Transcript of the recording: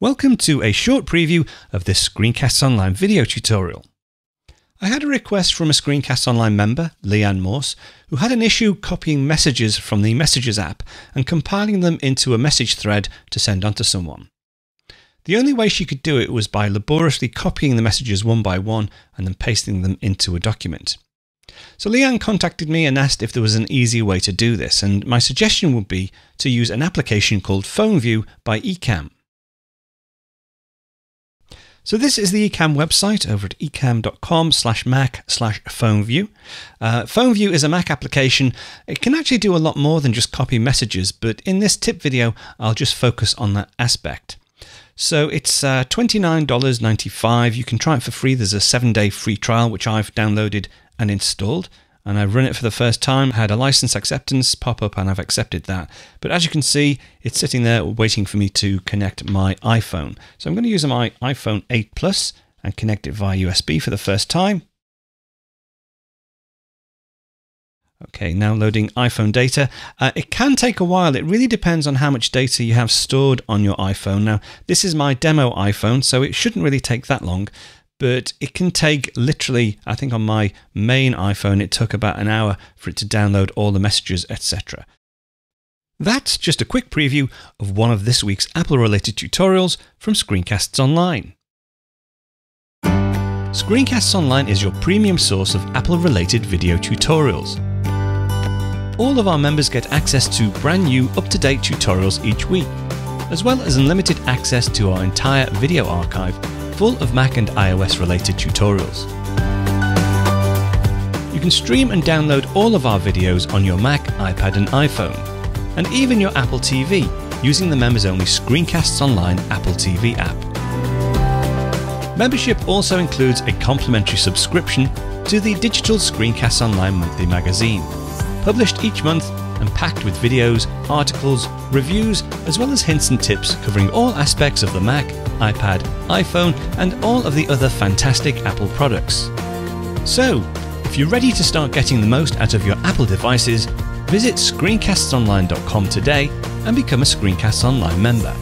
Welcome to a short preview of this Screencasts Online video tutorial. I had a request from a Screencasts Online member, Leanne Morse, who had an issue copying messages from the Messages app and compiling them into a message thread to send on to someone. The only way she could do it was by laboriously copying the messages one by one and then pasting them into a document. So Leanne contacted me and asked if there was an easy way to do this, and my suggestion would be to use an application called PhoneView by Ecamm. So this is the Ecamm website over at ecamm.com/mac/PhoneView. PhoneView is a Mac application. It can actually do a lot more than just copy messages, but in this tip video, I'll just focus on that aspect. So it's $29.95. You can try it for free. There's a 7-day free trial, which I've downloaded and installed. And I've run it for the first time, had a license acceptance pop up, and I've accepted that. But as you can see, it's sitting there waiting for me to connect my iPhone. So I'm going to use my iPhone 8 Plus and connect it via USB for the first time. Okay, now loading iPhone data. It can take a while. It really depends on how much data you have stored on your iPhone. Now, this is my demo iPhone, so it shouldn't really take that long. But it can take literally, I think on my main iPhone, it took about an hour for it to download all the messages, etc. That's just a quick preview of one of this week's Apple-related tutorials from Screencasts Online. Screencasts Online is your premium source of Apple-related video tutorials. All of our members get access to brand new, up-to-date tutorials each week, as well as unlimited access to our entire video archive full of Mac and iOS related tutorials. You can stream and download all of our videos on your Mac, iPad and iPhone, and even your Apple TV using the members-only Screencasts Online Apple TV app. Membership also includes a complimentary subscription to the digital Screencasts Online monthly magazine, published each month and packed with videos, articles, reviews, as well as hints and tips covering all aspects of the Mac, iPad, iPhone, and all of the other fantastic Apple products. So, if you're ready to start getting the most out of your Apple devices, visit ScreenCastsOnline.com today and become a Screencasts Online member.